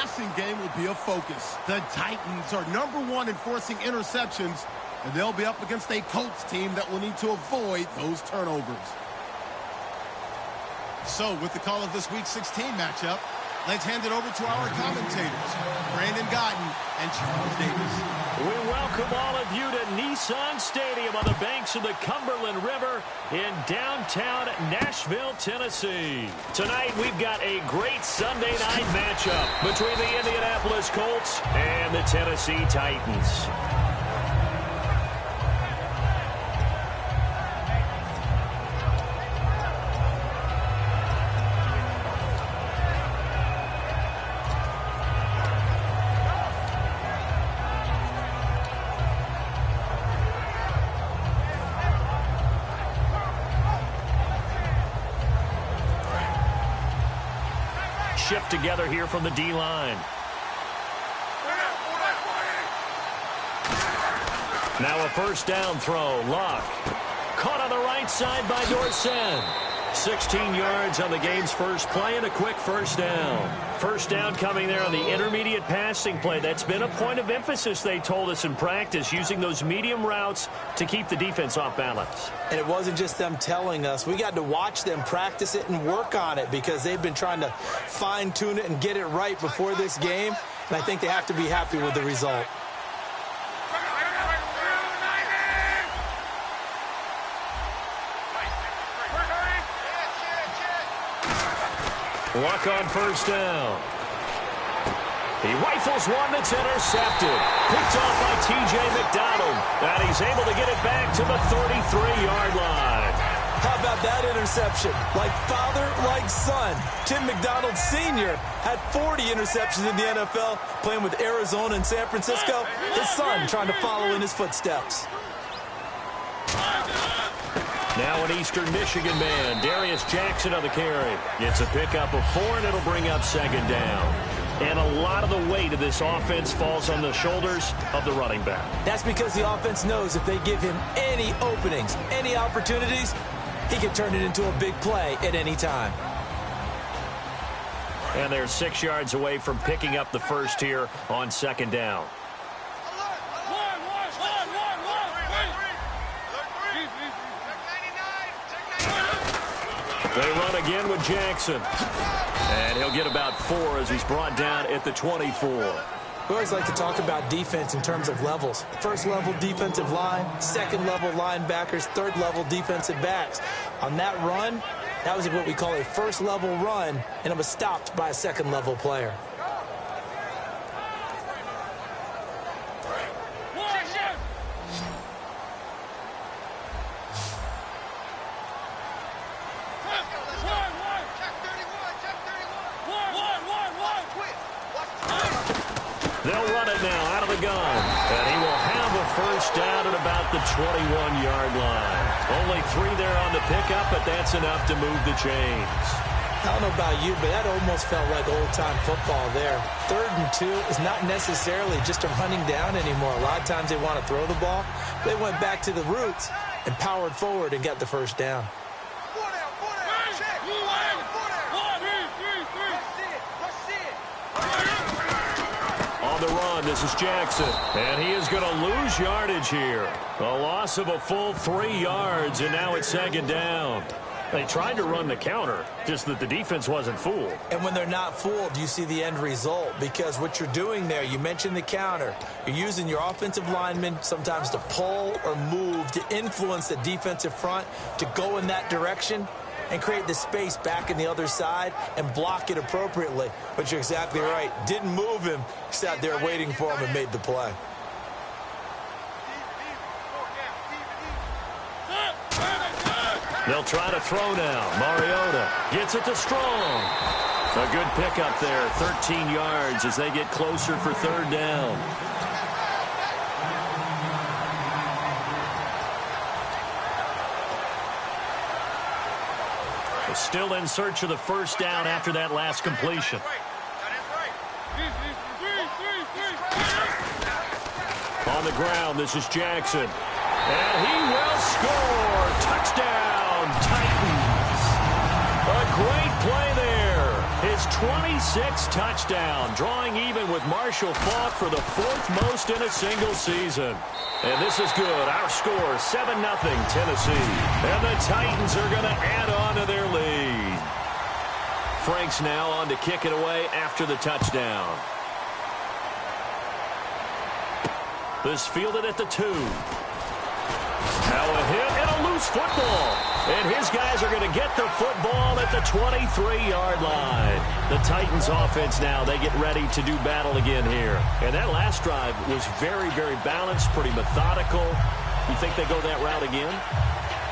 passing game will be a focus. The Titans are #1 in forcing interceptions, and they'll be up against a Colts team that will need to avoid those turnovers. So, with the call of this Week 16 matchup, let's hand it over to our commentators, Brandon Guyton and Charles Davis. We welcome all of you to Nissan Stadium on the banks of the Cumberland River in downtown Nashville, Tennessee. Tonight, we've got a great Sunday night matchup between the Indianapolis Colts and the Tennessee Titans. Shift together here from the D-line. Now a first down throw. Luck. Caught on the right side by Dorsett. 16 yards on the game's first play and a quick first down. First down coming there on the intermediate passing play. That's been a point of emphasis, they told us in practice, using those medium routes to keep the defense off balance. And it wasn't just them telling us. We got to watch them practice it and work on it because they've been trying to fine-tune it and get it right before this game. And I think they have to be happy with the result. Luck on first down. He rifles one that's intercepted. Picked off by T.J. McDonald. And he's able to get it back to the 33-yard line. How about that interception? Like father, like son. Tim McDonald Sr. had 40 interceptions in the NFL, playing with Arizona and San Francisco. His son trying to follow in his footsteps. Now an Eastern Michigan man, Darius Jackson on the carry. It's a pickup of 4, and it'll bring up second down. And a lot of the weight of this offense falls on the shoulders of the running back. That's because the offense knows if they give him any openings, any opportunities, he can turn it into a big play at any time. And they're 6 yards away from picking up the first here on second down. They run again with Jackson. And he'll get about 4 as he's brought down at the 24. We always like to talk about defense in terms of levels. First level defensive line, second level linebackers, third level defensive backs. On that run, that was what we call a first level run, and it was stopped by a second level player. They'll run it now out of the gun. And he will have a first down at about the 21-yard line. Only 3 there on the pickup, but that's enough to move the chains. I don't know about you, but that almost felt like old-time football there. 3rd and 2 is not necessarily just a running down anymore. A lot of times they want to throw the ball. They went back to the roots and powered forward and got the first down. On the run, this is Jackson. And he is going to lose yardage here. A loss of a full 3 yards, and now it's second down. They tried to run the counter, just that the defense wasn't fooled. And when they're not fooled, you see the end result. Because what you're doing there, you mentioned the counter. You're using your offensive linemen sometimes to pull or move, to influence the defensive front, to go in that direction and create the space back in the other side and block it appropriately. But you're exactly right. Didn't move him. Sat there waiting for him and made the play. They'll try to throw now. Mariota gets it to Strong. A good pickup there, 13 yards as they get closer for third down. They're still in search of the first down after that last completion. On the ground, this is Jackson. And he will score. Touchdown, Titans. A great play there. His 26 touchdown, drawing even with Marshall Faulk for the 4th most in a single season. And this is good. Our score, 7-0 Tennessee. And the Titans are going to add on to their lead. Franks now on to kick it away after the touchdown. This fielded at the 2. Now a hit and a loose football. And his guys are going to get the football at the 23-yard line. The Titans offense now, they get ready to do battle again here. And that last drive was very, very balanced, pretty methodical. You think they go that route again?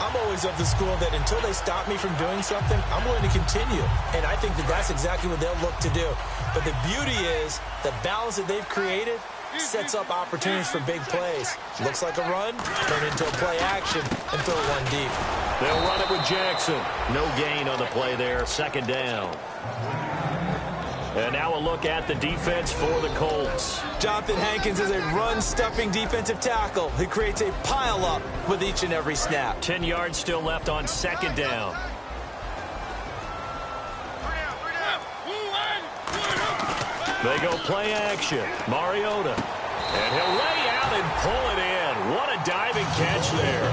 I'm always of the school that until they stop me from doing something, I'm going to continue. And I think that that's exactly what they'll look to do. But the beauty is the balance that they've created sets up opportunities for big plays. Looks like a run, turn into a play action, and throw one deep. They'll run it with Jackson. No gain on the play there, 2nd down. And now a look at the defense for the Colts. Jonathan Hankins is a run-stuffing defensive tackle who creates a pile-up with each and every snap. 10 yards still left on 2nd down. They go play action. Mariota. And he'll lay out and pull it in. What a diving catch there.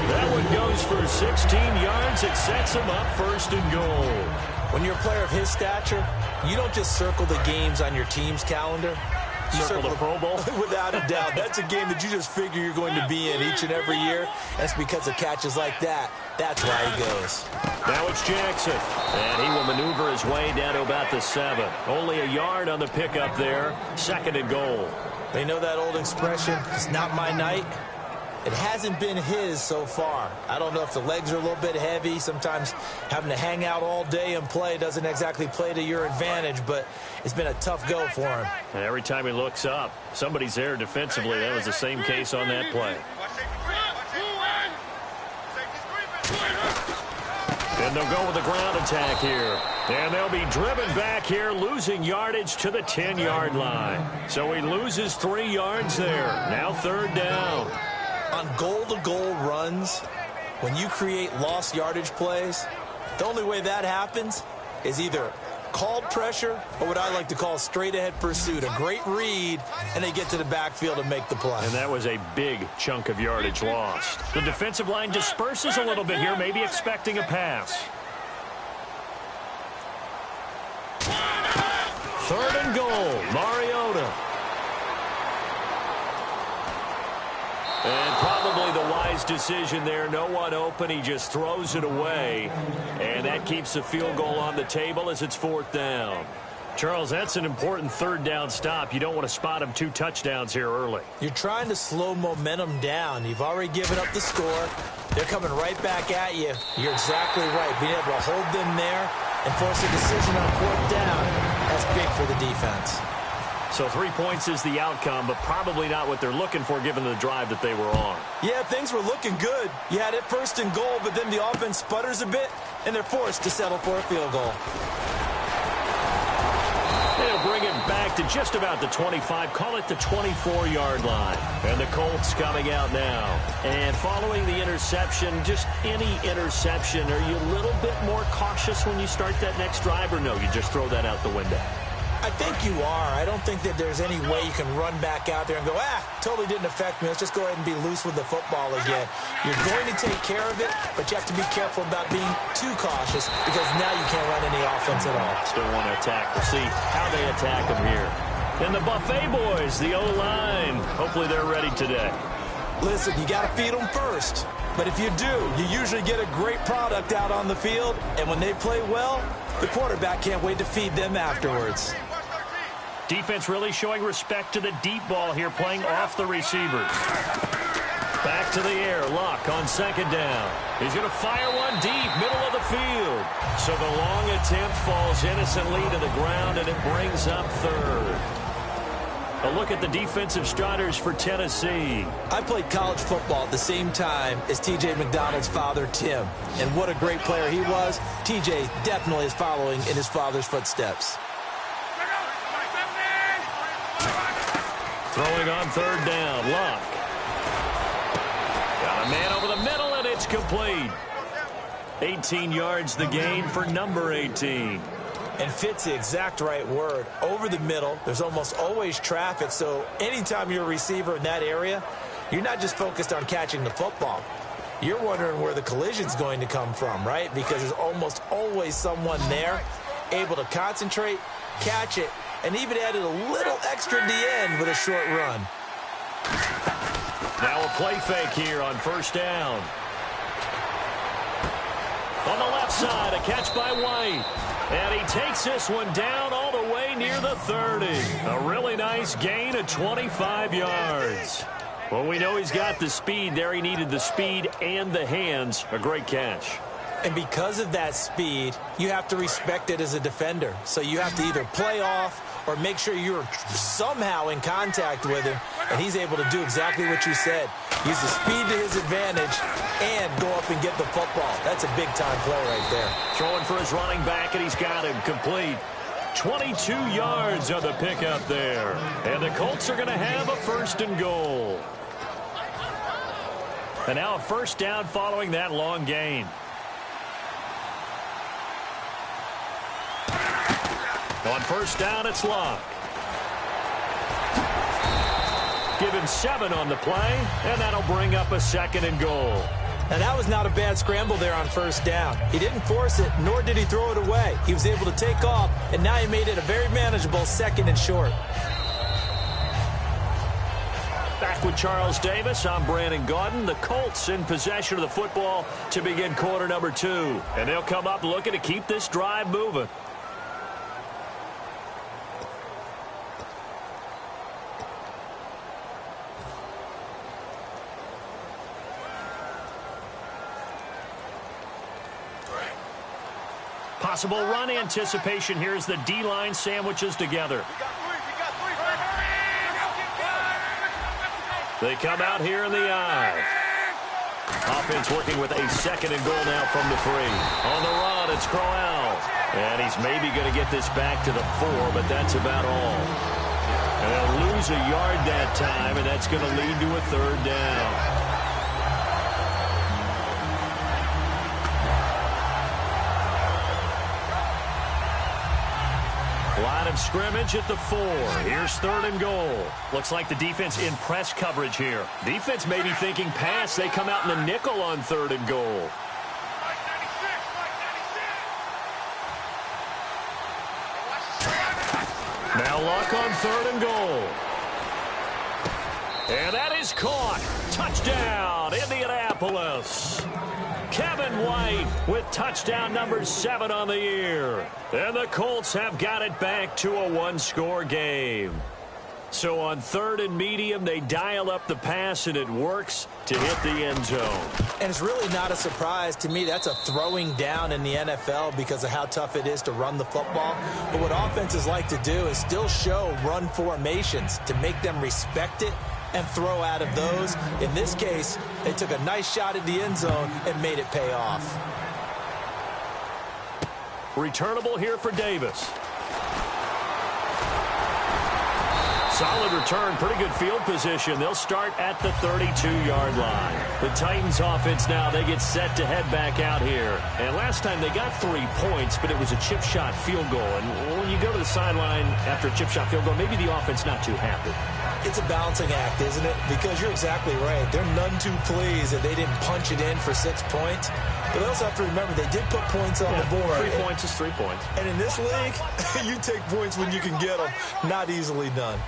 That one goes for 16 yards. It sets him up 1st and goal. When you're a player of his stature, you don't just circle the games on your team's calendar. You circle the Pro Bowl? Without a doubt. That's a game that you just figure you're going to be in each and every year. That's because of catches like that. That's why he goes. Now it's Jackson. And he will maneuver his way down to about the 7. Only a yard on the pickup there. 2nd and goal. They know that old expression, it's not my night. It hasn't been his so far. I don't know if the legs are a little bit heavy. Sometimes having to hang out all day and play doesn't exactly play to your advantage, but it's been a tough go for him. And every time he looks up, somebody's there defensively. That was the same case on that play. And they'll go with the ground attack here. And they'll be driven back here, losing yardage to the 10-yard line. So he loses 3 yards there. Now 3rd down. On goal-to-goal runs, when you create lost yardage plays, the only way that happens is either called pressure or what I like to call straight-ahead pursuit. A great read, and they get to the backfield and make the play. And that was a big chunk of yardage lost. The defensive line disperses a little bit here, maybe expecting a pass. 3rd and goal, Mariota. And probably the wise decision there. No one open. He just throws it away. And that keeps the field goal on the table as it's 4th down. Charles, that's an important 3rd down stop. You don't want to spot him 2 touchdowns here early. You're trying to slow momentum down. You've already given up the score. They're coming right back at you. You're exactly right. Being able to hold them there and force a decision on 4th down, that's big for the defense. So 3 points is the outcome, but probably not what they're looking for given the drive that they were on. Yeah, things were looking good. You had it 1st and goal, but then the offense sputters a bit, and they're forced to settle for a field goal. They'll bring it back to just about the 25, call it the 24-yard line. And the Colts coming out now. And following the interception, just any interception, are you a little bit more cautious when you start that next drive, or no, you just throw that out the window? I think you are. I don't think that there's any way you can run back out there and go, totally didn't affect me. Let's just go ahead and be loose with the football again. You're going to take care of it, but you have to be careful about being too cautious because now you can't run any offense at all. Still want to attack. We'll see how they attack them here. And the Buffet boys, the O-line. Hopefully they're ready today. Listen, you got to feed them first. But if you do, you usually get a great product out on the field. And when they play well, the quarterback can't wait to feed them afterwards. Defense really showing respect to the deep ball here, playing off the receivers. Back to the air, Luck on 2nd down. He's going to fire one deep, middle of the field. So the long attempt falls innocently to the ground, and it brings up 3rd. A look at the defensive starters for Tennessee. I played college football at the same time as T.J. McDonald's father, Tim. And what a great player he was. T.J. definitely is following in his father's footsteps. Throwing on 3rd down, Luck. Got a man over the middle, and it's complete. 18 yards the gain for number 18. And fit's the exact right word. Over the middle, there's almost always traffic, so anytime you're a receiver in that area, you're not just focused on catching the football. You're wondering where the collision's going to come from, right? Because there's almost always someone there able to concentrate, catch it, and even added a little extra at the end with a short run. Now a play fake here on first down. On the left side, a catch by White. And he takes this one down all the way near the 30. A really nice gain of 25 yards. Well, we know he's got the speed there. He needed the speed and the hands. A great catch. And because of that speed, you have to respect it as a defender. So you have to either play off or make sure you're somehow in contact with him. And he's able to do exactly what you said. Use the speed to his advantage and go up and get the football. That's a big-time play right there. Throwing for his running back, and he's got him complete. 22 yards on the pickup there. And the Colts are going to have a 1st and goal. And now a first down following that long gain. On first down, it's Locke. Give him 7 on the play, and that'll bring up a 2nd and goal. Now, that was not a bad scramble there on first down. He didn't force it, nor did he throw it away. He was able to take off, and now he made it a very manageable 2nd and short. Back with Charles Davis, I'm Brandon Gaudin. The Colts in possession of the football to begin quarter number 2. And they'll come up looking to keep this drive moving. Possible run anticipation. Here's the D-line sandwiches together. They come out here in the I. Offense working with a 2nd and goal now from the 3. On the run, it's Crowell. And he's maybe going to get this back to the 4, but that's about all. And they'll lose a yard that time, and that's going to lead to a 3rd down. Line of scrimmage at the 4. Here's 3rd and goal. Looks like the defense in press coverage here. Defense may be thinking pass. They come out in the nickel on 3rd and goal. Now Luck on 3rd and goal. And that is caught. Touchdown, Indianapolis. Kevin White with touchdown number 7 on the year. And the Colts have got it back to a 1-score game. So on 3rd and medium, they dial up the pass, and it works to hit the end zone. And it's really not a surprise to me. That's a throwing down in the NFL because of how tough it is to run the football. But what offenses like to do is still show run formations to make them respect it and throw out of those. In this case, they took a nice shot at the end zone and made it pay off. Returnable here for Davis. Solid return, pretty good field position. They'll start at the 32-yard line. The Titans offense now, they get set to head back out here. And last time they got 3 points, but it was a chip shot field goal. And when you go to the sideline after a chip shot field goal, maybe the offense not too happy. It's a balancing act, isn't it? Because you're exactly right. They're none too pleased that they didn't punch it in for 6 points. But they also have to remember they did put points on the board. 3 points is 3 points. And in this league, you take points when you can get them. Not easily done.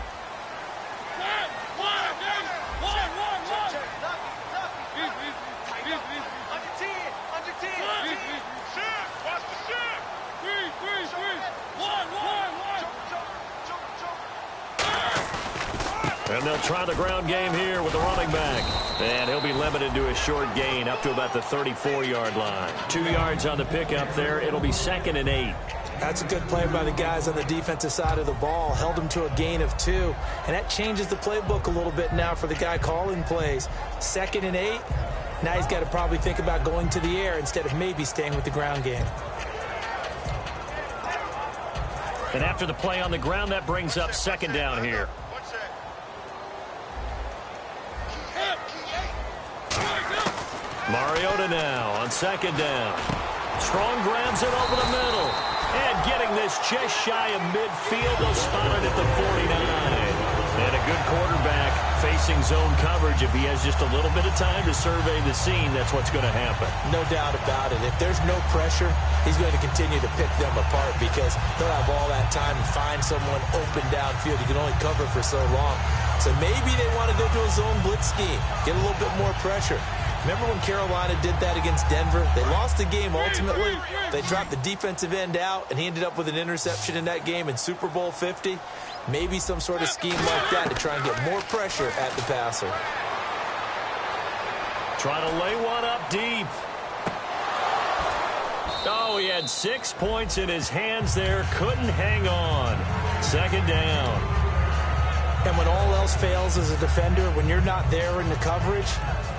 And they'll try the ground game here with the running back. And he'll be limited to a short gain up to about the 34-yard line. 2 yards on the pickup there. It'll be 2nd and 8. That's a good play by the guys on the defensive side of the ball. Held him to a gain of 2. And that changes the playbook a little bit now for the guy calling plays. 2nd and 8. Now he's got to probably think about going to the air instead of maybe staying with the ground game. And after the play on the ground, that brings up 2nd down here. Mariota now on 2nd down. Strong grabs it over the middle. And getting this just shy of midfield, they'll spot it at the 49. And a good quarterback facing zone coverage. If he has just a little bit of time to survey the scene, that's what's going to happen. No doubt about it. If there's no pressure, he's going to continue to pick them apart because he'll have all that time to find someone open downfield. He can only cover for so long. So maybe they want to go to a zone blitz scheme, get a little bit more pressure. Remember when Carolina did that against Denver? They lost the game ultimately. They dropped the defensive end out, and he ended up with an interception in that game in Super Bowl 50. Maybe some sort of scheme like that to try and get more pressure at the passer. Trying to lay one up deep. Oh, he had 6 points in his hands there. Couldn't hang on. Second down. And when all else fails as a defender, when you're not there in the coverage,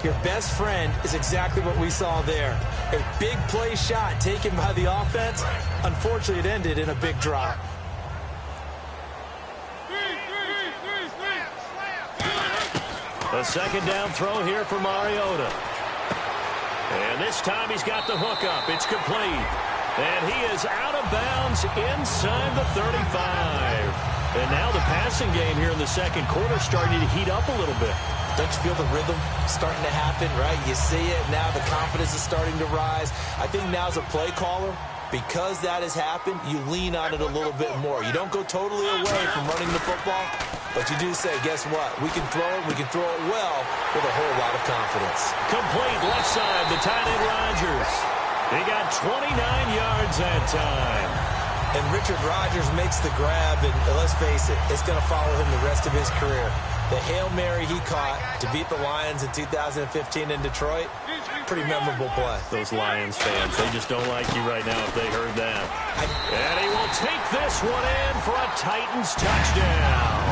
your best friend is exactly what we saw there. A big play shot taken by the offense. Unfortunately, it ended in a big drop. A second down throw here for Mariota. And this time he's got the hook up. It's complete. And he is out of bounds inside the 35. And now the passing game here in the second quarter starting to heat up a little bit. Don't you feel the rhythm starting to happen, right? You see it. Now the confidence is starting to rise. I think now as a play caller, because that has happened, you lean on it a little bit more. You don't go totally away from running the football, but you do say, guess what? We can throw it. We can throw it well with a whole lot of confidence. Complete left side, the tight end Rodgers. He got 29 yards that time. And Richard Rodgers makes the grab, and let's face it, it's going to follow him the rest of his career. The Hail Mary he caught to beat the Lions in 2015 in Detroit, pretty memorable play. Those Lions fans, they just don't like you right now if they heard that. And he will take this one in for a Titans touchdown.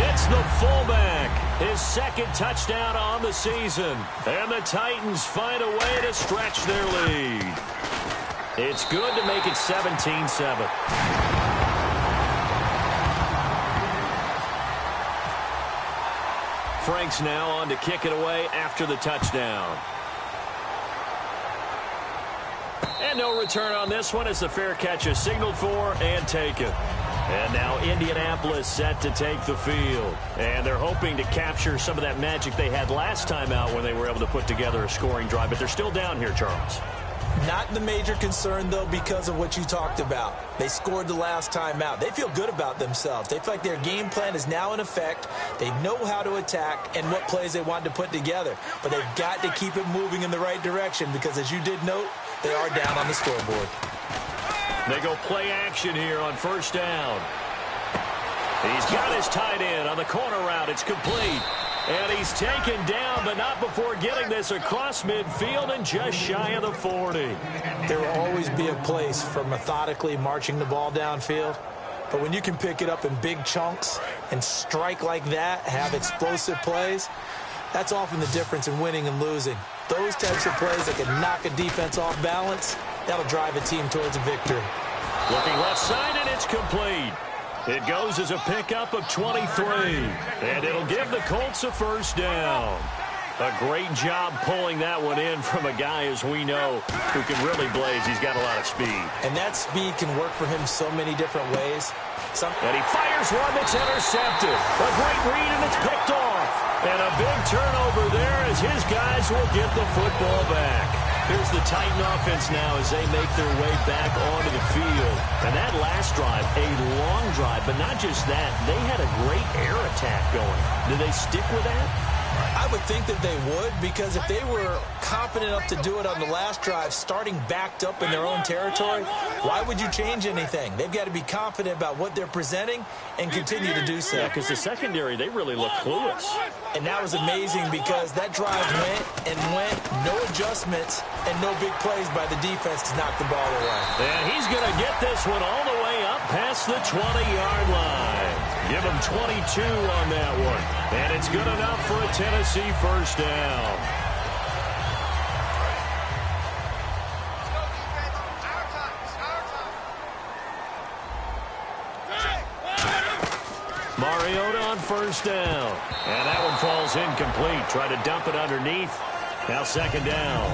It's the fullback, his second touchdown on the season. And the Titans find a way to stretch their lead. It's good to make it 17-7. Franks now on to kick it away after the touchdown. And no return on this one as the fair catch is signaled for and taken. And now Indianapolis set to take the field. And they're hoping to capture some of that magic they had last time out when they were able to put together a scoring drive. But they're still down here, Charles. Not the major concern, though, because of what you talked about. They scored the last time out. They feel good about themselves. They feel like their game plan is now in effect. They know how to attack and what plays they want to put together. But they've got to keep it moving in the right direction because, as you did note, they are down on the scoreboard. They go play action here on first down. He's got his tight end on the corner route. It's complete. And he's taken down, but not before getting this across midfield and just shy of the 40. There will always be a place for methodically marching the ball downfield. But when you can pick it up in big chunks and strike like that, have explosive plays, that's often the difference in winning and losing. Those types of plays that can knock a defense off balance, that'll drive a team towards a victory. Looking left side, and it's complete. It goes as a pickup of 23, and it'll give the Colts a first down. A great job pulling that one in from a guy, as we know, who can really blaze. He's got a lot of speed. And that speed can work for him so many different ways. And he fires one that's intercepted. A great read, and it's picked off. And a big turnover there as his guys will get the football back. Here's the Titan offense now as they make their way back onto the field. And that last drive, a long drive, but not just that. They had a great air attack going. Do they stick with that? I would think that they would, because if they were confident enough to do it on the last drive, starting backed up in their own territory, why would you change anything? They've got to be confident about what they're presenting and continue to do so. Yeah, because the secondary, they really look clueless. And that was amazing because that drive went and went, no adjustments and no big plays by the defense to knock the ball away. And he's going to get this one all the way up past the 20-yard line. Give him 22 on that one. And it's good enough for a Tennessee first down. Mariota on first down. And that one falls incomplete. Try to dump it underneath. Now second down.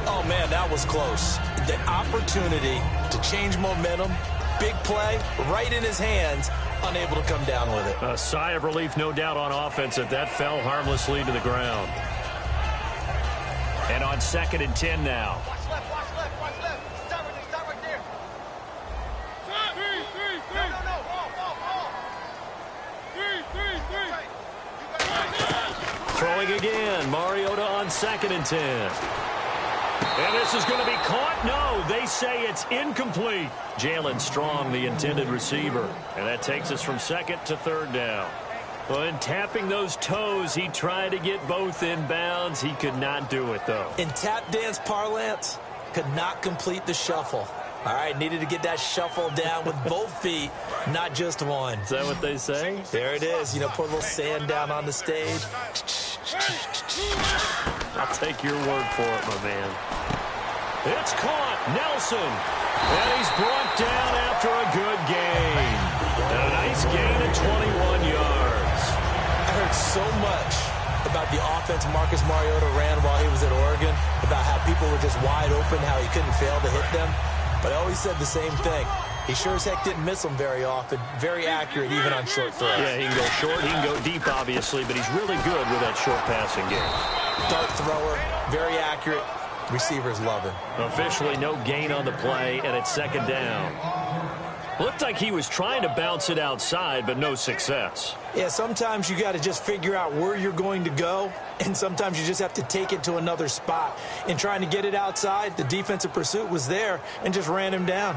Oh, man, that was close. The opportunity to change momentum, big play, right in his hands, unable to come down with it. A sigh of relief, no doubt, on offense that that fell harmlessly to the ground. And on 2nd and 10 now. Watch left, watch left, watch left. Stop right there. No, ball. 3. Throwing again. Mariota on 2nd and 10. And this is going to be caught. No, they say it's incomplete. Jalen Strong, the intended receiver. And that takes us from 2nd to 3rd down. Well, in tapping those toes, he tried to get both in bounds. He could not do it, though. In tap dance parlance, could not complete the shuffle. All right, needed to get that shuffle down with both feet, not just one. Is that what they say? There it is. You know, put a little sand down on the stage. I'll take your word for it, my man. It's caught. Nelson. And he's brought down after a good gain. And a nice gain of 21 yards. I heard so much about the offense Marcus Mariota ran while he was at Oregon, about how people were just wide open, how he couldn't fail to hit them. But I always said the same thing. He sure as heck didn't miss them very often. Very accurate even on short throws. Yeah, he can go short, he can go deep, obviously, but he's really good with that short passing game. Dart thrower, very accurate. Receivers love him. Officially no gain on the play, and it's 2nd down. Looked like he was trying to bounce it outside, but no success. Yeah, sometimes you got to just figure out where you're going to go, and sometimes you just have to take it to another spot. In trying to get it outside, the defensive pursuit was there and just ran him down.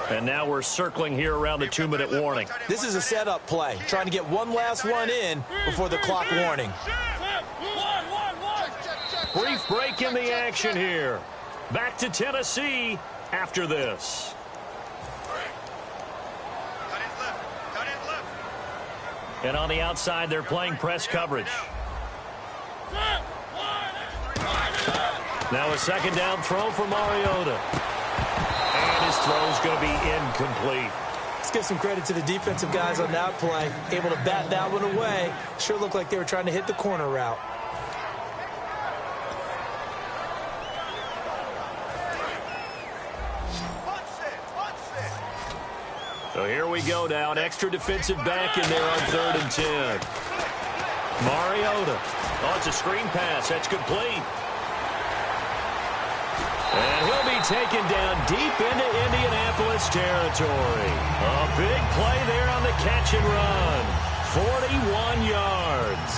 And now we're circling here around the 2-minute warning. This is a setup play, trying to get one last one in before the clock warning. Brief break in the action here. Back to Tennessee after this. And on the outside, they're playing press coverage. Now a 2nd down throw for Mariota. And his throw is going to be incomplete. Let's give some credit to the defensive guys on that play. Able to bat that one away. Sure looked like they were trying to hit the corner route. So here we go now. An extra defensive back in there on 3rd and 10. Mariota. Oh, it's a screen pass. That's complete. And he'll be taken down deep into Indianapolis territory. A big play there on the catch and run. 41 yards.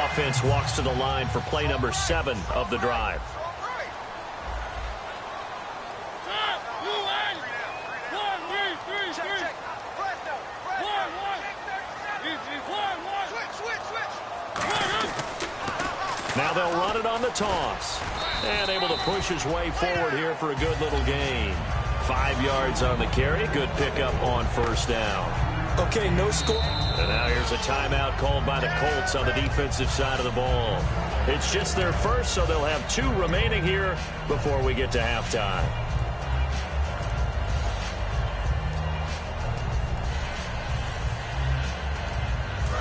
Offense walks to the line for play number 7 of the drive. Now they'll run it on the toss. And able to push his way forward here for a good little gain. 5 yards on the carry. Good pickup on 1st down. Okay, no score. And now here's a timeout called by the Colts on the defensive side of the ball. It's just their first, so they'll have 2 remaining here before we get to halftime.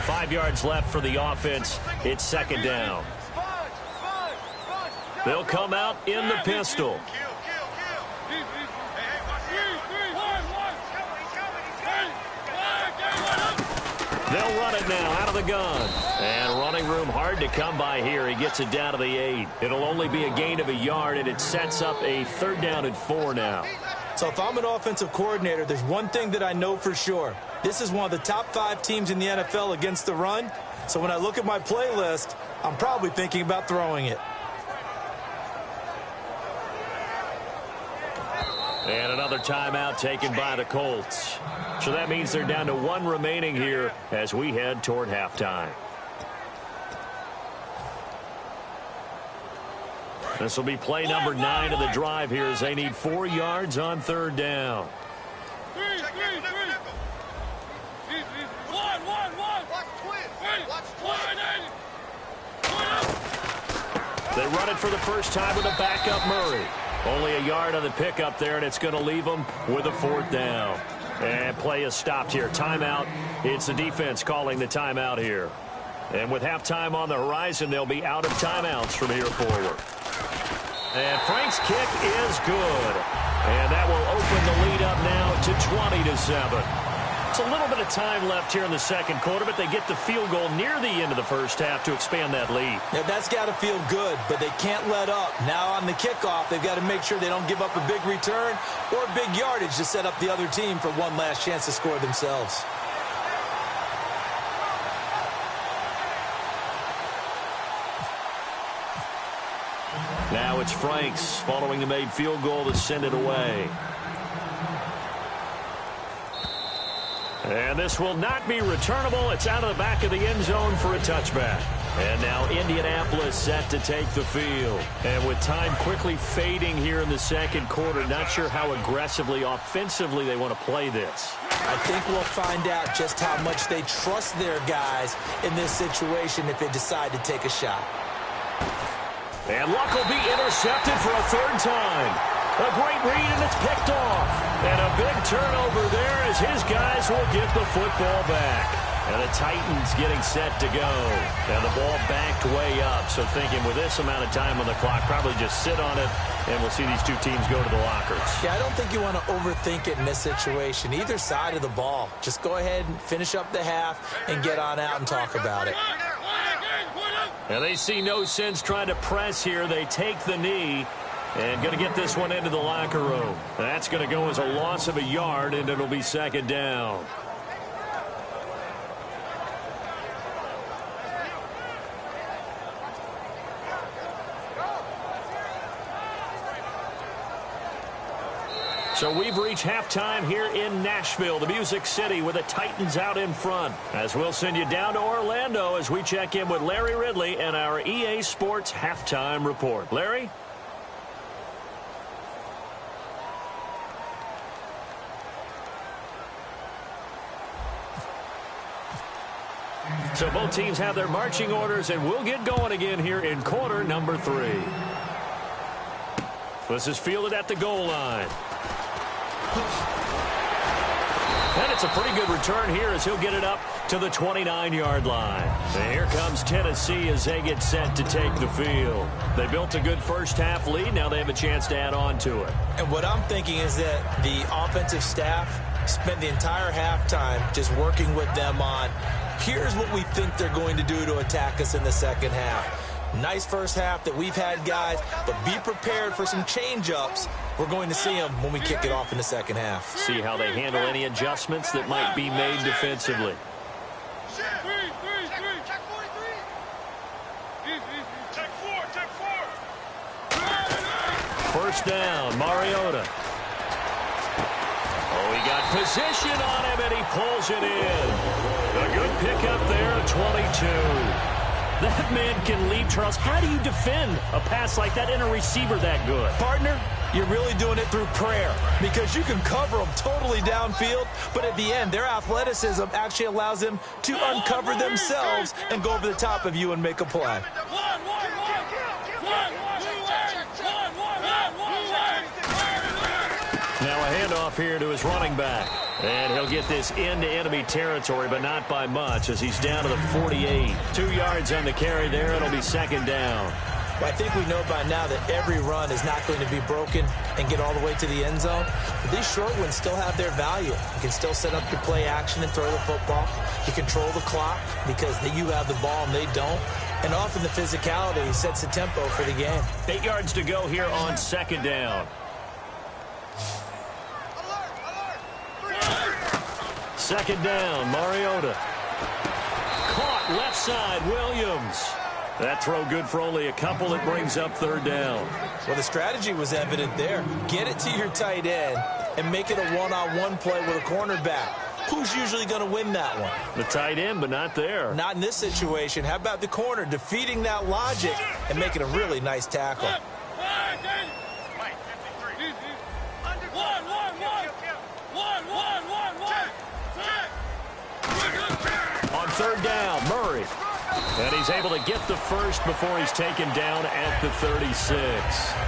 Five yards left for the offense. It's 2nd down. They'll come out in the pistol. They'll run it now out of the gun. And running room hard to come by here. He gets it down to the 8. It'll only be a gain of a yard, and it sets up a 3rd down and 4 now. So if I'm an offensive coordinator, there's one thing that I know for sure. This is one of the top 5 teams in the NFL against the run. So when I look at my playlist, I'm probably thinking about throwing it. And another timeout taken by the Colts. So that means they're down to 1 remaining here as we head toward halftime. This will be play number 9 of the drive here as they need 4 yards on 3rd down. Watch twin. They run it for the first time with a backup Murray. Only a yard on the pickup there, and it's going to leave them with a 4th down. And play is stopped here. Timeout. It's the defense calling the timeout here. And with halftime on the horizon, they'll be out of timeouts from here forward. And Frank's kick is good. And that will open the lead up now to 20-7. It's a little bit of time left here in the second quarter, but they get the field goal near the end of the first half to expand that lead. Yeah, that's got to feel good, but they can't let up. Now on the kickoff, they've got to make sure they don't give up a big return or big yardage to set up the other team for one last chance to score themselves. Now it's Franks following the made field goal to send it away. And this will not be returnable. It's out of the back of the end zone for a touchback. And now Indianapolis set to take the field. And with time quickly fading here in the second quarter, not sure how aggressively, offensively they want to play this. I think we'll find out just how much they trust their guys in this situation if they decide to take a shot. And Luck will be intercepted for a 3rd time. A great read, and it's picked off. And a big turnover there as his guys will get the football back. And the Titans getting set to go. And the ball backed way up. So thinking with this amount of time on the clock, probably just sit on it, and we'll see these two teams go to the lockers. Yeah, I don't think you want to overthink it in this situation. Either side of the ball. Just go ahead and finish up the half and get on out and talk about it. And they see no sense trying to press here. They take the knee. And going to get this one into the locker room. That's going to go as a loss of a yard, and it'll be 2nd down. So we've reached halftime here in Nashville, the Music City, with the Titans out in front. As we'll send you down to Orlando as we check in with Larry Ridley and our EA Sports halftime report. Larry? So both teams have their marching orders, and we'll get going again here in quarter number 3. This is fielded at the goal line. And it's a pretty good return here as he'll get it up to the 29-yard line. And here comes Tennessee as they get set to take the field. They built a good first-half lead. Now they have a chance to add on to it. And what I'm thinking is that the offensive staff spent the entire halftime just working with them on, here's what we think they're going to do to attack us in the second half. Nice first half that we've had, guys, but be prepared for some change-ups. We're going to see them when we kick it off in the second half. See how they handle any adjustments that might be made defensively. First down, Mariota. Oh, he got position on him, and he pulls it in. A good pickup there, 22. That man can lead, Charles. How do you defend a pass like that in a receiver that good? Partner, you're really doing it through prayer because you can cover them totally downfield, but at the end, their athleticism actually allows them to uncover themselves and go over the top of you and make a play. Now a handoff here to his running back. And he'll get this into enemy territory, but not by much as he's down to the 48. 2 yards on the carry there. It'll be 2nd down. Well, I think we know by now that every run is not going to be broken and get all the way to the end zone. But these short ones still have their value. You can still set up your play action and throw the football. You control the clock because you have the ball and they don't. And often the physicality sets the tempo for the game. 8 yards to go here on 2nd down. Second down, Mariota. Caught left side, Williams. That throw good for only a couple. It brings up 3rd down. Well, the strategy was evident there. Get it to your tight end and make it a one-on-one play with a cornerback. Who's usually going to win that one? The tight end, but not there. Not in this situation. How about the corner defeating that logic and making a really nice tackle? On 3rd down, Murray. And he's able to get the first before he's taken down at the 36.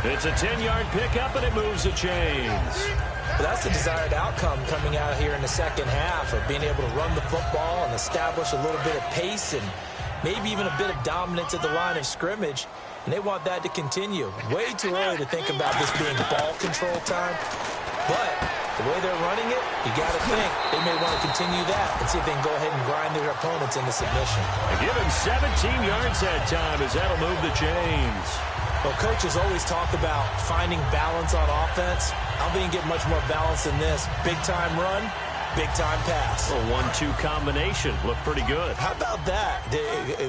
It's a 10-yard pickup, and it moves the chains. Well, that's the desired outcome coming out here in the second half of being able to run the football and establish a little bit of pace and maybe even a bit of dominance at the line of scrimmage. And they want that to continue. Way too early to think about this being ball control time. But the way they're running it, you got to think they may want to continue that and see if they can go ahead and grind their opponents into submission. They give him 17 yards that time as that'll move the chains. Well, coaches always talk about finding balance on offense. I don't think you get much more balance than this. Big-time run, big-time pass. A 1-2 combination. Looked pretty good. How about that?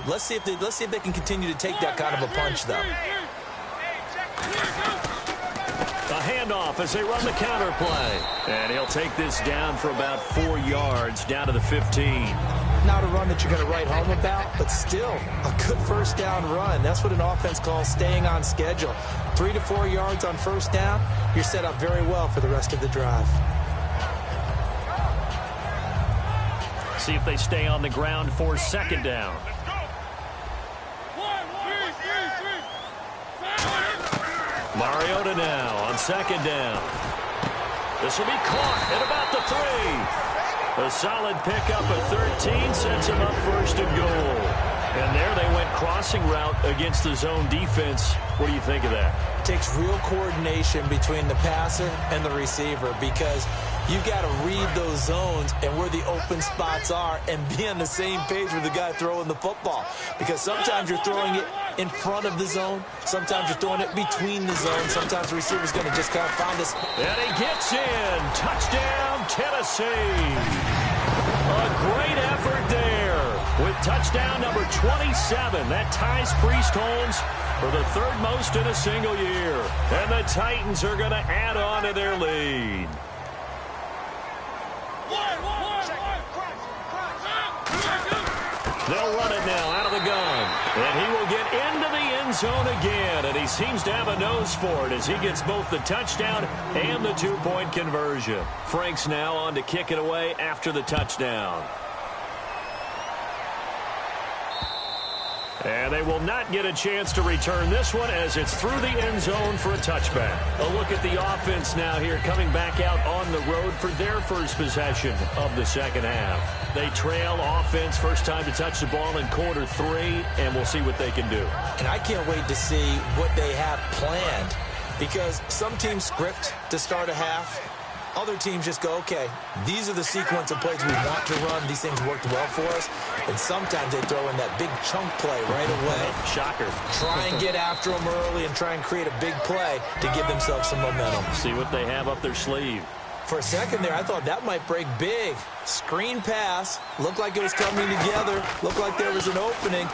Let's see if they can continue to take that kind of a punch, though. A handoff as they run the counter play. And he'll take this down for about 4 yards, down to the 15. Not a run that you're going to write home about, but still a good first down run. That's what an offense calls staying on schedule. 3 to 4 yards on first down, you're set up very well for the rest of the drive. See if they stay on the ground for second down. Mariota now on second down. This will be caught at about the 3. A solid pickup of 13 sets him up first and goal. And there they went crossing route against the zone defense. What do you think of that? It takes real coordination between the passer and the receiver because you've got to read those zones and where the open spots are and be on the same page with the guy throwing the football. Because sometimes you're throwing it in front of the zone. Sometimes you're throwing it between the zone. Sometimes the receiver's going to just kind of find a spot. And he gets in. Touchdown, Tennessee. A great effort there with touchdown number 27. That ties Priest Holmes for the third most in a single year. And the Titans are going to add on to their lead. They'll run it now out of the gun. And he will get into the end zone again. And he seems to have a nose for it as he gets both the touchdown and the two-point conversion. Frank's now on to kick it away after the touchdown. And they will not get a chance to return this one as it's through the end zone for a touchback. A look at the offense now here coming back out on the road for their first possession of the second half. They trail offense first time to touch the ball in quarter 3, and we'll see what they can do. And I can't wait to see what they have planned because some teams script to start a half. Other teams just go, okay, these are the sequence of plays we want to run. These things worked well for us. And sometimes they throw in that big chunk play right away. Shocker. Try and get after them early and try and create a big play to give themselves some momentum. See what they have up their sleeve. For a second there, I thought that might break big. Screen pass. Looked like it was coming together. Looked like there was an opening.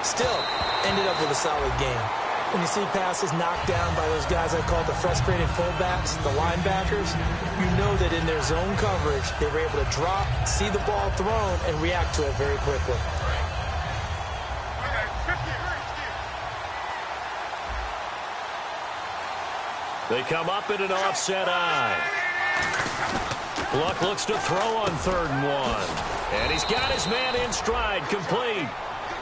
Still, ended up with a solid game. When you see passes knocked down by those guys I call the frustrated fullbacks, the linebackers, you know that in their zone coverage, they were able to drop, see the ball thrown, and react to it very quickly. They come up in an offset eye. Luck looks to throw on 3rd and 1. And he's got his man in stride, complete.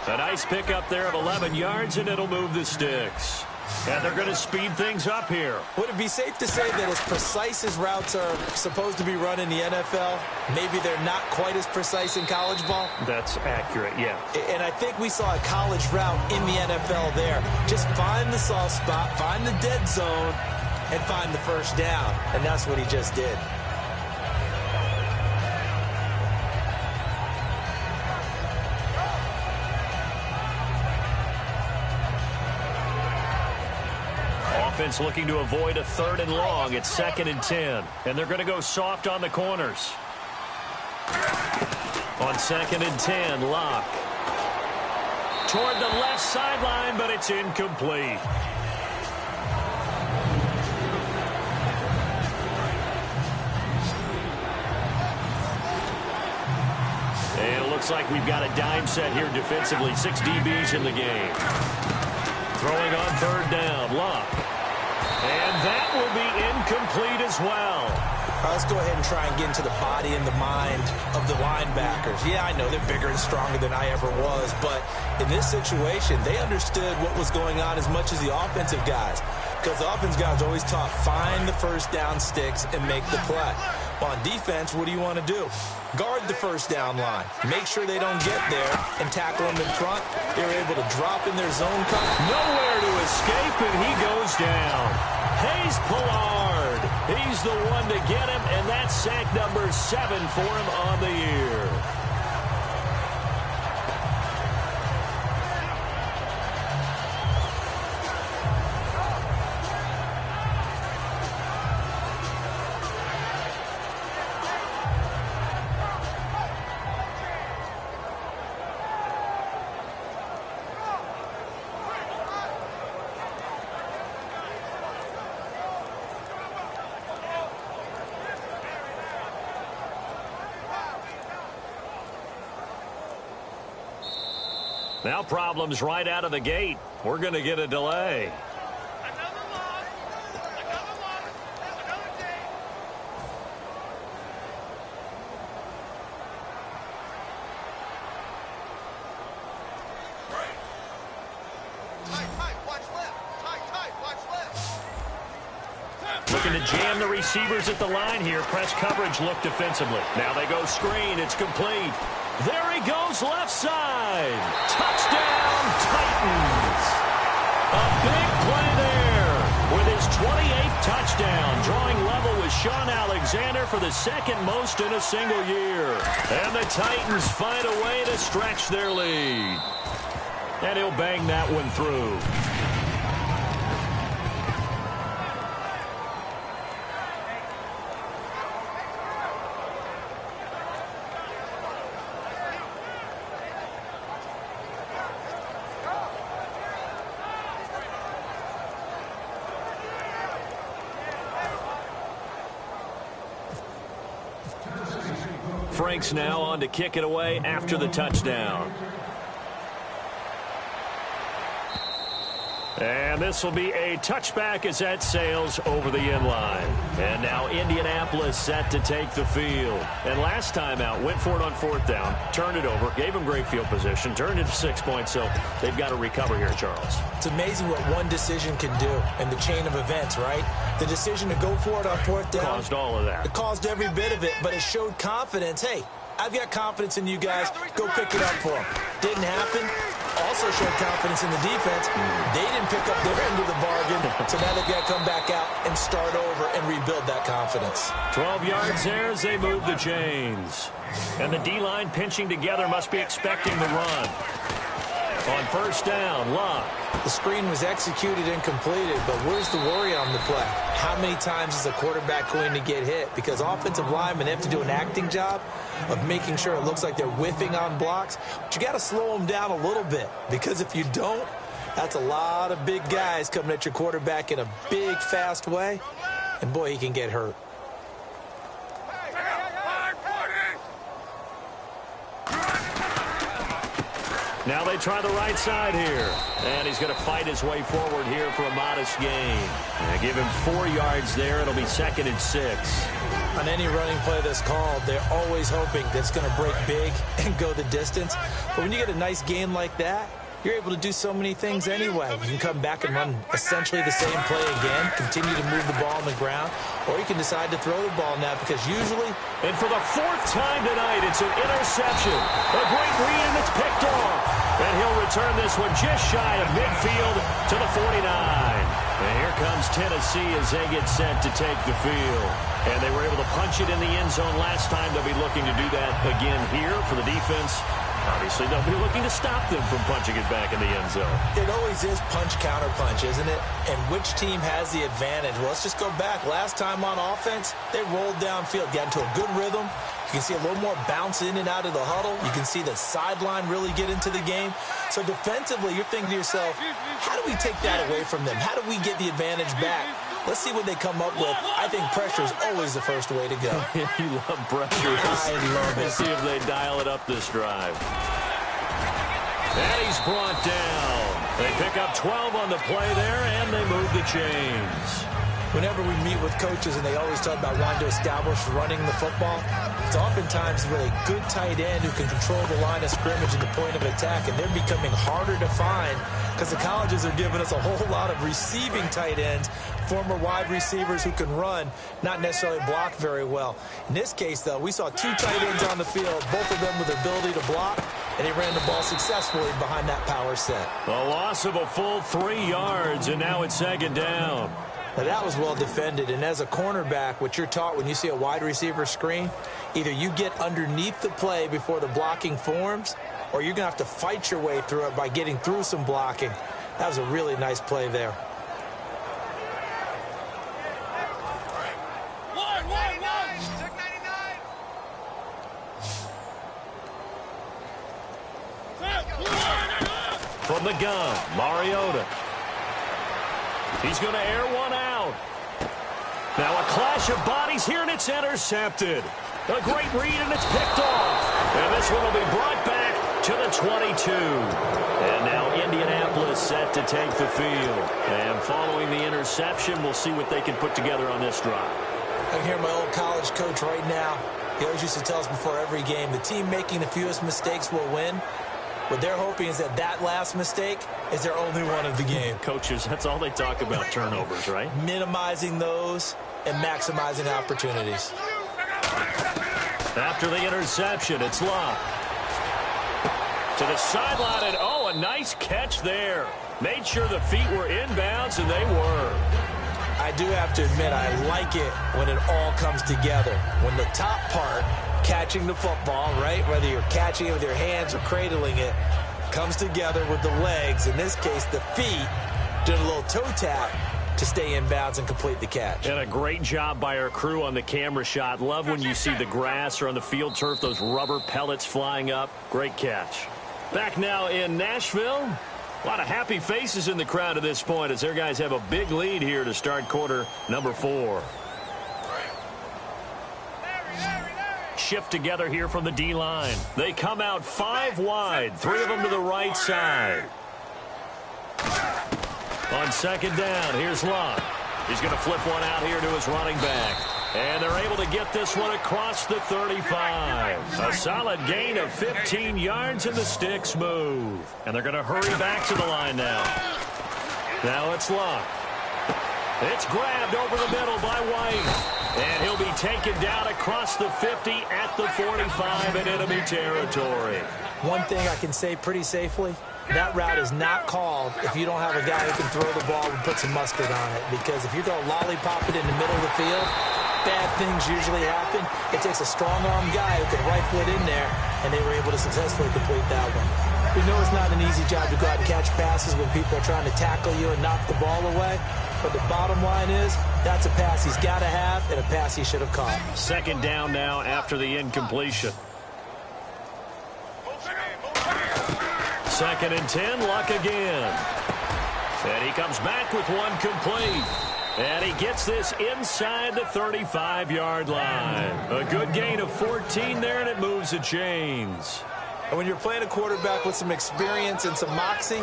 A nice pickup there of 11 yards, and it'll move the sticks. And they're going to speed things up here. Would it be safe to say that as precise as routes are supposed to be run in the NFL, maybe they're not quite as precise in college ball? That's accurate, yeah. And I think we saw a college route in the NFL there. Just find the soft spot, find the dead zone, and find the first down. And that's what he just did. Offense looking to avoid a 3rd and long. It's 2nd and 10. And they're going to go soft on the corners. On 2nd and 10, Locke. Toward the left sideline, but it's incomplete. And it looks like we've got a dime set here defensively. 6 DBs in the game. Throwing on 3rd down, Locke. And that will be incomplete as well. Let's go ahead and try and get into the body and the mind of the linebackers. Yeah, I know they're bigger and stronger than I ever was, but in this situation, they understood what was going on as much as the offensive guys, because the offensive guys always taught find the first down sticks and make the play. Well, on defense, what do you want to do? Guard the first down line. Make sure they don't get there and tackle them in front. They're able to drop in their zone coverage. Nowhere to escape, and he goes down. Hayes Pollard. He's the one to get him, and that's sack number 7 for him on the year. Now problems right out of the gate. We're going to get a delay. Another loss. Another day. Tight, watch left. Tight, watch left. Looking to jam the receivers at the line here. Press coverage look defensively. Now they go screen. It's complete. There he goes left side. Touchdown, Titans. A big play there with his 28th touchdown. Drawing level with Sean Alexander for the second most in a single year. And the Titans find a way to stretch their lead. And he'll bang that one through. Frank's now on to kick it away after the touchdown. And this will be a touchback as that sails over the end line. And now Indianapolis set to take the field. And last time out, went for it on 4th down, turned it over, gave them great field position, turned it to 6 points, so they've got to recover here, Charles. It's amazing what one decision can do in the chain of events, right? The decision to go for it on 4th down. Caused all of that. It caused every bit of it, but it showed confidence. Hey, I've got confidence in you guys. Go pick it up for them. Didn't happen. Also showed confidence in the defense. They didn't pick up their end of the bargain, so now they've got to come back out and start over and rebuild that confidence. 12 yards there as they move the chains. And the D-line pinching together must be expecting the run. On 1st down, Luck. The screen was executed and completed, but where's the worry on the play? How many times is a quarterback going to get hit? Because offensive linemen have to do an acting job of making sure it looks like they're whiffing on blocks. But you got to slow them down a little bit, because if you don't, that's a lot of big guys coming at your quarterback in a big, fast way. And, boy, he can get hurt. Now they try the right side here. And he's going to fight his way forward here for a modest gain. And give him 4 yards there. It'll be 2nd and 6. On any running play that's called, they're always hoping that it's going to break big and go the distance. But when you get a nice gain like that, you're able to do so many things anyway. You can come back and run essentially the same play again, continue to move the ball on the ground, or you can decide to throw the ball now, because usually... And for the 4th time tonight, it's an interception. A great read, and it's picked off. And he'll return this one just shy of midfield to the 49. And here comes Tennessee as they get set to take the field. And they were able to punch it in the end zone last time. They'll be looking to do that again here for the defense. Obviously, they'll be looking to stop them from punching it back in the end zone. It always is punch-counter-punch, isn't it? And which team has the advantage? Well, let's just go back. Last time on offense, they rolled downfield, got into a good rhythm. You can see a little more bounce in and out of the huddle. You can see the sideline really get into the game. So defensively, you're thinking to yourself, how do we take that away from them? How do we get the advantage back? Let's see what they come up with. I think pressure is always the first way to go. You love pressure. I love it. Let's see if they dial it up this drive. And he's brought down. They pick up 12 on the play there, and they move the chains. Whenever we meet with coaches and they always talk about wanting to establish running the football, it's oftentimes with a good tight end who can control the line of scrimmage and the point of attack, and they're becoming harder to find because the colleges are giving us a whole lot of receiving tight ends, former wide receivers who can run, not necessarily block very well. In this case, though, we saw two tight ends on the field, both of them with the ability to block, and they ran the ball successfully behind that power set. A loss of a full 3 yards, and now it's second down. Now, that was well defended, and as a cornerback, what you're taught when you see a wide receiver screen, either you get underneath the play before the blocking forms, or you're going to have to fight your way through it by getting through some blocking. That was a really nice play there. Check 99. From the gun, Mariota. He's going to air one out. Now a clash of bodies here, and it's intercepted. A great read, and it's picked off. And this one will be brought back to the 22. And now Indianapolis set to take the field. And following the interception, we'll see what they can put together on this drive. I can hear my old college coach right now. He always used to tell us before every game, the team making the fewest mistakes will win. What they're hoping is that that last mistake is their only one of the game. Coaches, that's all they talk about, turnovers, right? Minimizing those and maximizing opportunities. After the interception, it's Locke. To the sideline, and oh, a nice catch there. Made sure the feet were inbounds, and they were. I do have to admit, I like it when it all comes together. When the top part, catching the football, right, whether you're catching it with your hands or cradling it, comes together with the legs. In this case, the feet did a little toe tap to stay in bounds and complete the catch. And a great job by our crew on the camera shot. Love when you see the grass or on the field turf, those rubber pellets flying up. Great catch. Back now in Nashville. A lot of happy faces in the crowd at this point as their guys have a big lead here to start quarter number 4. Shift together here from the D-line. They come out 5 wide, 3 of them to the right side. On second down, here's Locke. He's going to flip one out here to his running back. And they're able to get this one across the 35. A solid gain of 15 yards, and the sticks move. And they're going to hurry back to the line now. Now it's Locke. It's grabbed over the middle by White. And he'll be taken down across the 50 at the 45 in enemy territory. One thing I can say pretty safely, that route is not called if you don't have a guy who can throw the ball and put some mustard on it. Because if you're going to lollipop it in the middle of the field, bad things usually happen. It takes a strong-arm guy who can rifle it in there, and they were able to successfully complete that one. We know it's not an easy job to go out and catch passes when people are trying to tackle you and knock the ball away. But the bottom line is, that's a pass he's got to have and a pass he should have caught. Second down now after the incompletion. Second and 10, Luck again. And he comes back with one complete. And he gets this inside the 35-yard line. A good gain of 14 there, and it moves the chains. And when you're playing a quarterback with some experience and some moxie,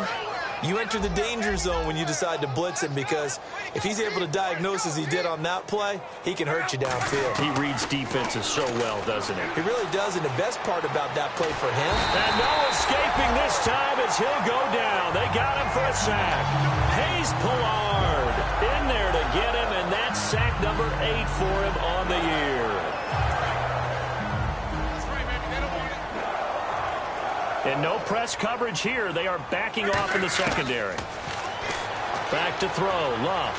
you enter the danger zone when you decide to blitz him, because if he's able to diagnose as he did on that play, he can hurt you downfield. He reads defenses so well, doesn't he? He really does, and the best part about that play for him. And no escaping this time as he'll go down. They got him for a sack. Hayes Pollard in there to get him, and that's sack number 8 for him on the year. And no press coverage here. They are backing off in the secondary. Back to throw. Love.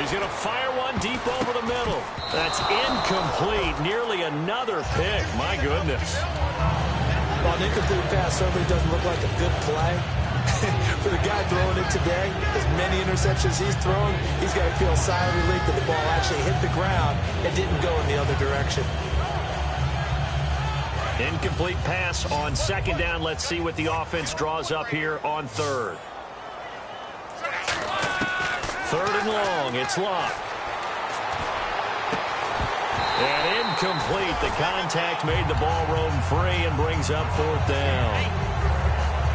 He's going to fire one deep over the middle. That's incomplete. Nearly another pick. My goodness. Well, an incomplete pass certainly doesn't look like a good play. For the guy throwing it today, as many interceptions he's thrown, he's got to feel a sigh of relief that the ball actually hit the ground and didn't go in the other direction. Incomplete pass on second down. Let's see what the offense draws up here on third. Third and long. It's Locke. And incomplete. The contact made the ball roam free and brings up fourth down.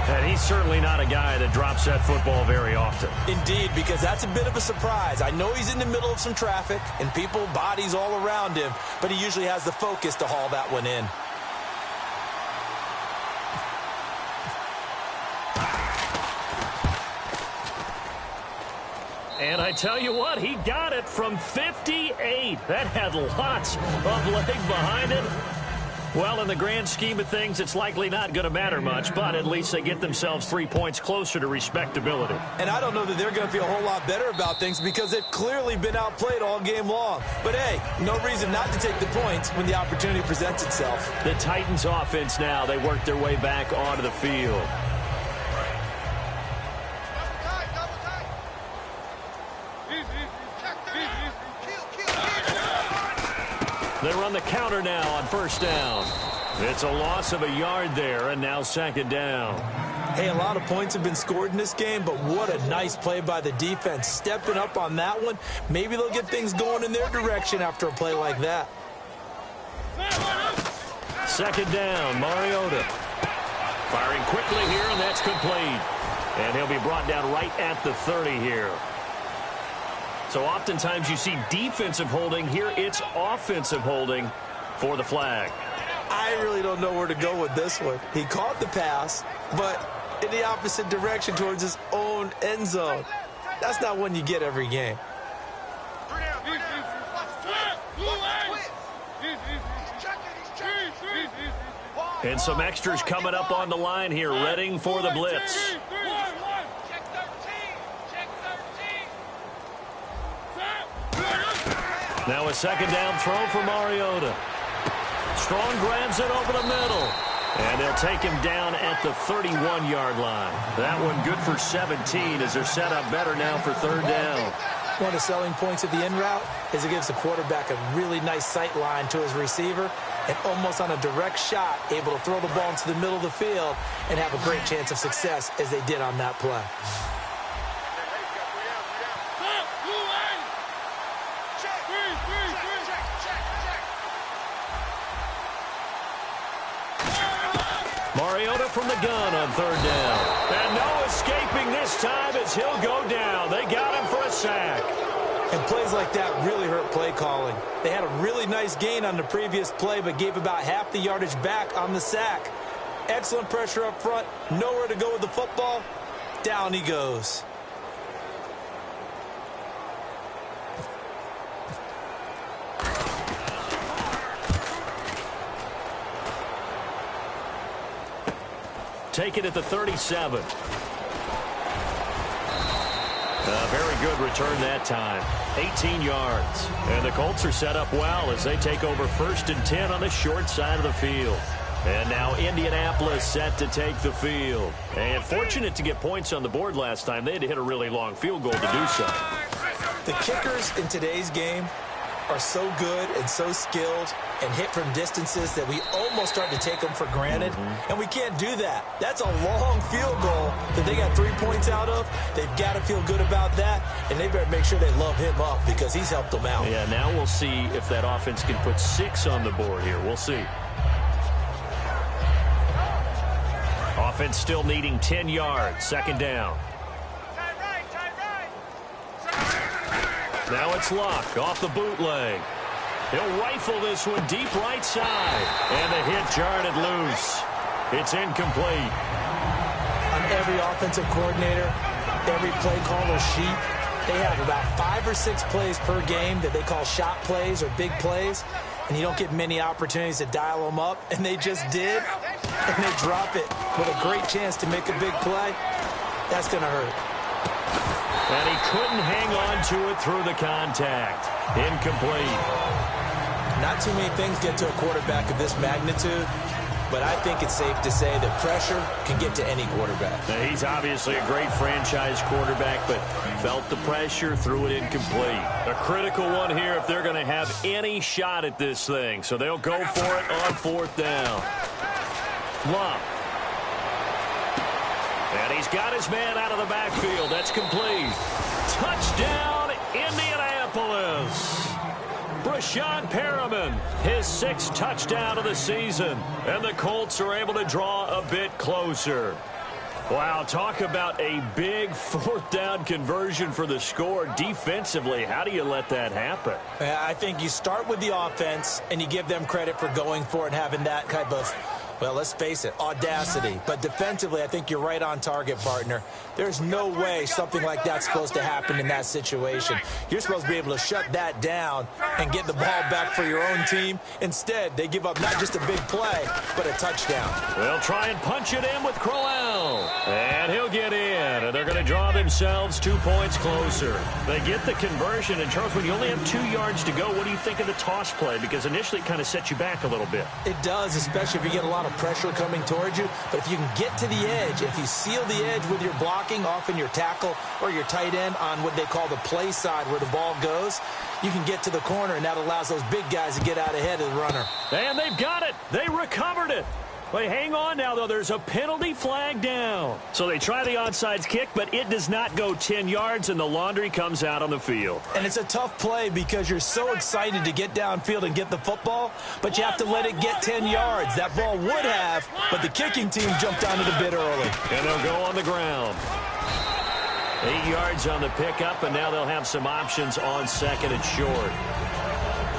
And he's certainly not a guy that drops that football very often. Indeed, because that's a bit of a surprise. I know he's in the middle of some traffic and people, bodies all around him, but he usually has the focus to haul that one in. And I tell you what, he got it from 58. That had lots of leg behind it. Well, in the grand scheme of things, it's likely not going to matter much, but at least they get themselves 3 points closer to respectability. And I don't know that they're going to feel a whole lot better about things because they've clearly been outplayed all game long. But, hey, no reason not to take the points when the opportunity presents itself. The Titans offense now, they work their way back onto the field. They run the counter now on first down. It's a loss of a yard there, and now second down. Hey, a lot of points have been scored in this game, but what a nice play by the defense. Stepping up on that one, maybe they'll get things going in their direction after a play like that. Second down, Mariota. Firing quickly here, and that's complete. And he'll be brought down right at the 30 here. So oftentimes you see defensive holding. Here it's offensive holding for the flag. I really don't know where to go with this one. He caught the pass, but in the opposite direction towards his own end zone. That's not one you get every game. And some extras coming up on the line here, readying for the blitz. Now a second down throw for Mariota. Strong grabs it over the middle. And they'll take him down at the 31-yard line. That one good for 17 as they're set up better now for third down. One of the selling points of the in route is it gives the quarterback a really nice sight line to his receiver and almost on a direct shot able to throw the ball into the middle of the field and have a great chance of success as they did on that play. Mariota from the gun on third down. And no escaping this time as he'll go down. They got him for a sack. And plays like that really hurt play calling. They had a really nice gain on the previous play, but gave about half the yardage back on the sack. Excellent pressure up front. Nowhere to go with the football. Down he goes. Take it at the 37. A very good return that time. 18 yards. And the Colts are set up well as they take over 1st and 10 on the short side of the field. And now Indianapolis set to take the field. And fortunate to get points on the board last time. They had to hit a really long field goal to do so. The kickers in today's game are so good and so skilled and hit from distances that we almost start to take them for granted. And we can't do that. That's a long field goal that they got 3 points out of. They've got to feel good about that, and they better make sure they love him up because he's helped them out. Yeah, now we'll see if that offense can put 6 on the board here. We'll see. Offense still needing 10 yards. Second down. Now it's Luck off the bootleg. He'll rifle this one deep right side. And the hit jarred it loose. It's incomplete. On every offensive coordinator, every play caller sheet, they have about 5 or 6 plays per game that they call shot plays or big plays. And you don't get many opportunities to dial them up. And they just did. And they drop it with a great chance to make a big play. That's going to hurt. And he couldn't hang on to it through the contact. Incomplete. Not too many things get to a quarterback of this magnitude, but I think it's safe to say that pressure can get to any quarterback. Now, he's obviously a great franchise quarterback, but felt the pressure, threw it incomplete. A critical one here if they're going to have any shot at this thing. So they'll go for it on 4th down. Luck. And he's got his man out of the backfield. That's complete. Touchdown, Indianapolis. Brashad Perriman, his 6th touchdown of the season. And the Colts are able to draw a bit closer. Wow, talk about a big fourth down conversion for the score. Defensively, how do you let that happen? I think you start with the offense, and you give them credit for going for it and having that kind of, well, let's face it, audacity. But defensively, I think you're right on target, partner. There's no way something like that's supposed to happen in that situation. You're supposed to be able to shut that down and get the ball back for your own team. Instead, they give up not just a big play, but a touchdown. They'll try and punch it in with Crowell. And he'll get in. And they're going to draw themselves 2 points closer. They get the conversion. And, Charles, when you only have 2 yards to go, what do you think of the toss play? Because initially it kind of sets you back a little bit. It does, especially if you get a lot of pressure coming towards you. But if you can get to the edge, if you seal the edge with your blocking, often your tackle or your tight end on what they call the play side where the ball goes, you can get to the corner, and that allows those big guys to get out ahead of the runner. And they've got it. They recovered it. Wait, hang on now, though. There's a penalty flag down. So they try the onside kick, but it does not go 10 yards, and the laundry comes out on the field. And it's a tough play because you're so excited to get downfield and get the football, but you have to let it get 10 yards. That ball would have, but the kicking team jumped on it a bit early. And they'll go on the ground. 8 yards on the pickup, and now they'll have some options on second and short.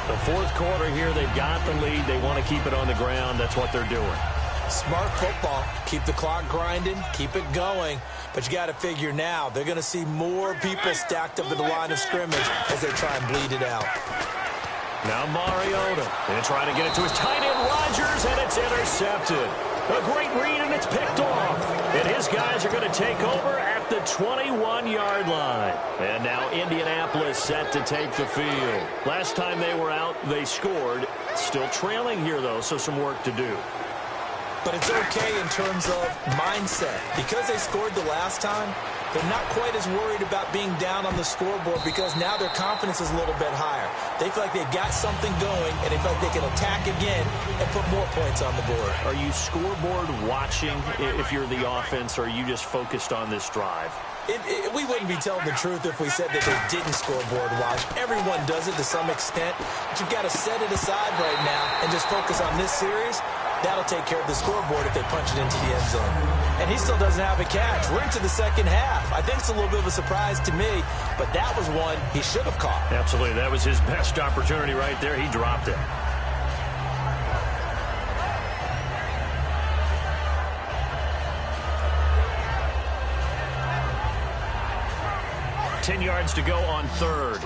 The fourth quarter here, they've got the lead. They want to keep it on the ground. That's what they're doing. Smart football. Keep the clock grinding. Keep it going. But you got to figure now, they're going to see more people stacked up at the line of scrimmage as they try and bleed it out. Now Mariota. They're trying to get it to his tight end, Rodgers, and it's intercepted. A great read, and it's picked off. And his guys are going to take over at the 21-yard line. And now Indianapolis set to take the field. Last time they were out, they scored. Still trailing here, though, so some work to do. But it's okay in terms of mindset. Because they scored the last time, they're not quite as worried about being down on the scoreboard because now their confidence is a little bit higher. They feel like they've got something going, and they feel like they can attack again and put more points on the board. Are you scoreboard watching if you're the offense, or are you just focused on this drive? We wouldn't be telling the truth if we said that they didn't scoreboard watch. Everyone does it to some extent, but you've got to set it aside right now and just focus on this series. That'll take care of the scoreboard if they punch it into the end zone. And he still doesn't have a catch. We're into the second half. I think it's a little bit of a surprise to me, but that was one he should have caught. Absolutely. That was his best opportunity right there. He dropped it. $10 yards to go on third.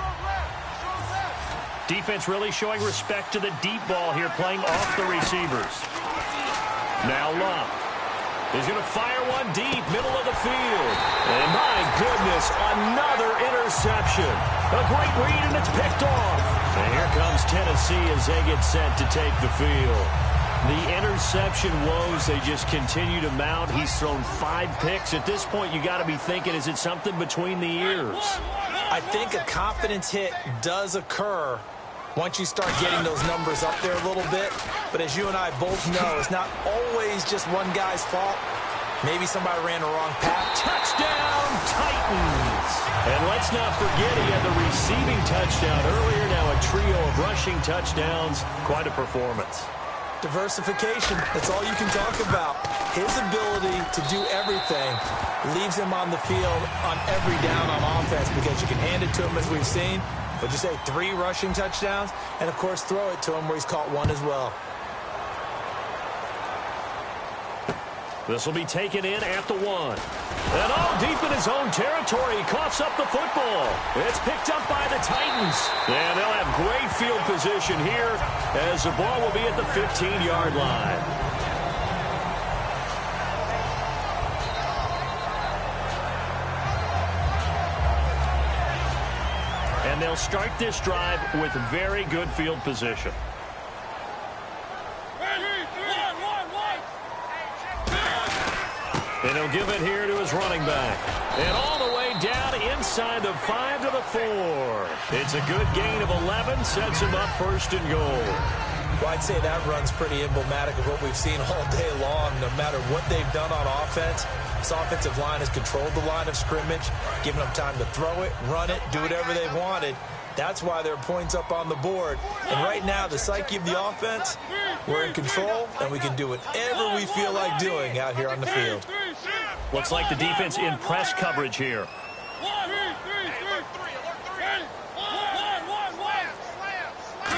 Defense really showing respect to the deep ball here, playing off the receivers. Now Luck. He's going to fire one deep, middle of the field. And my goodness, another interception. A great read, and it's picked off. And here comes Tennessee as they get set to take the field. The interception woes, they just continue to mount. He's thrown 5 picks. At this point, you got to be thinking, is it something between the ears? I think a confidence hit does occur once you start getting those numbers up there a little bit. But as you and I both know, it's not always just one guy's fault. Maybe somebody ran the wrong path. Touchdown, Titans! And let's not forget he had the receiving touchdown earlier. Now a trio of rushing touchdowns. Quite a performance. Diversification, that's all you can talk about. His ability to do everything leaves him on the field on every down on offense because you can hand it to him as we've seen. Would you say 3 rushing touchdowns? And, of course, throw it to him where he's caught 1 as well. This will be taken in at the 1. And all deep in his own territory, he coughs up the football. It's picked up by the Titans. And they'll have great field position here as the ball will be at the 15-yard line. And they'll start this drive with very good field position. And he'll give it here to his running back. And all the way down inside the 5 to the 4. It's a good gain of 11. Sets him up first and goal. Well, I'd say that run's pretty emblematic of what we've seen all day long. No matter what they've done on offense, this offensive line has controlled the line of scrimmage, given them time to throw it, run it, do whatever they wanted. That's why there are points up on the board. And right now, the psyche of the offense, we're in control, and we can do whatever we feel like doing out here on the field. Looks like the defense in press coverage here.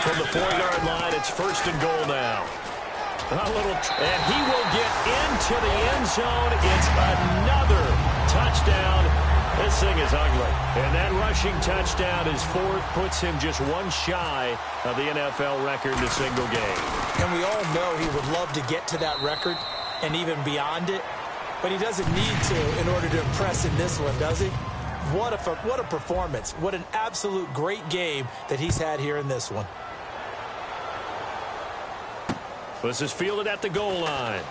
From the 4-yard line, it's 1st and goal now. And he will get into the end zone. It's another touchdown. This thing is ugly. And that rushing touchdown is 4th, puts him just one shy of the NFL record in a single game. And we all know he would love to get to that record and even beyond it. But he doesn't need to in order to impress in this one, does he? What a performance. What an absolute great game that he's had here in this one. This is fielded at the goal line.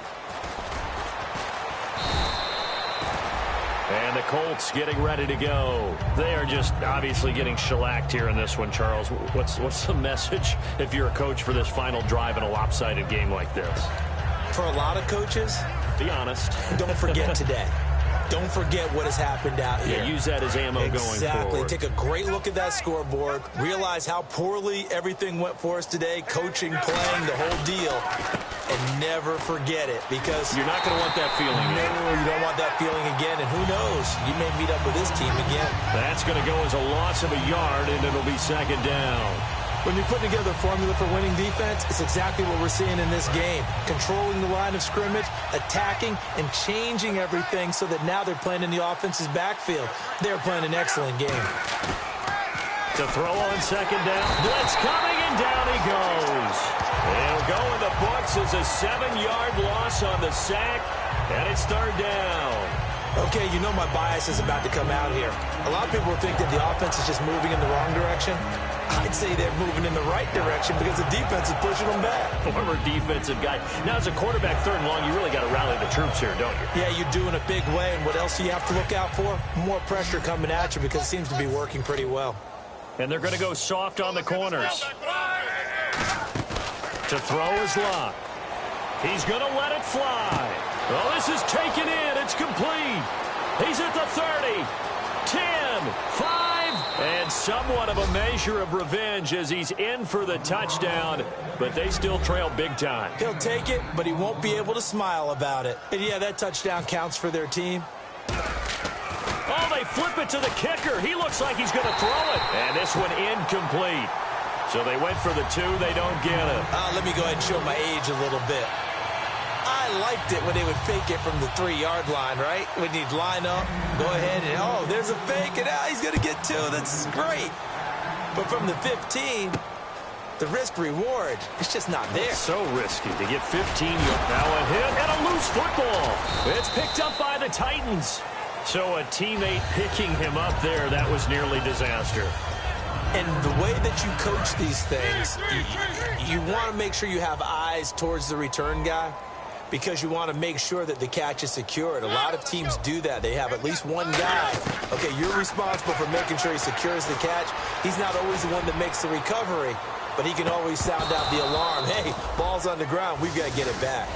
And the Colts getting ready to go. They are just obviously getting shellacked here in this one, Charles. What's the message if you're a coach for this final drive in a lopsided game like this? For a lot of coaches, be honest. Don't forget today. Don't forget what has happened out here. Yeah, use that as ammo going forward. Exactly. Take a great look at that scoreboard. Realize how poorly everything went for us today. Coaching, playing, the whole deal. And never forget it, because you're not going to want that feeling again. No, you don't want that feeling again. And who knows? You may meet up with this team again. That's going to go as a loss of a yard, and it'll be 2nd down. When you put together a formula for winning defense, it's exactly what we're seeing in this game. Controlling the line of scrimmage, attacking, and changing everything so that now they're playing in the offense's backfield. They're playing an excellent game. To throw on 2nd down. Blitz coming, and down he goes. He'll go in the books as a 7-yard loss on the sack, and it's 3rd down. Okay, you know my bias is about to come out here. A lot of people think that the offense is just moving in the wrong direction. I'd say they're moving in the right direction because the defense is pushing them back. Former defensive guy. Now, as a quarterback 3rd and long, you really got to rally the troops here, don't you? Yeah, you're doing a big way, and what else do you have to look out for? More pressure coming at you because it seems to be working pretty well. And they're going to go soft on the corners. To throw is Locke. He's going to let it fly. Oh, this is taken in. It's complete. He's at the 30, 10, 5, and somewhat of a measure of revenge as he's in for the touchdown, but they still trail big time. He'll take it, but he won't be able to smile about it. And yeah, that touchdown counts for their team. Oh, they flip it to the kicker. He looks like he's going to throw it. And this one incomplete. So they went for the 2. They don't get it. Let me go ahead and show my age a little bit. I liked it when they would fake it from the 3-yard line, right? When you'd line up, go ahead and, oh, there's a fake, and he's going to get 2. That's great. But from the 15, the risk-reward, it's just not there. It's so risky to get 15 yards. Now a hit and a loose football. It's picked up by the Titans. So a teammate picking him up there, that was nearly disaster. And the way that you coach these things, you want to make sure you have eyes towards the return guy because you want to make sure that the catch is secured. A lot of teams do that. They have at least one guy. Okay, you're responsible for making sure he secures the catch. He's not always the one that makes the recovery, but he can always sound out the alarm. Hey, ball's on the ground. We've got to get it back.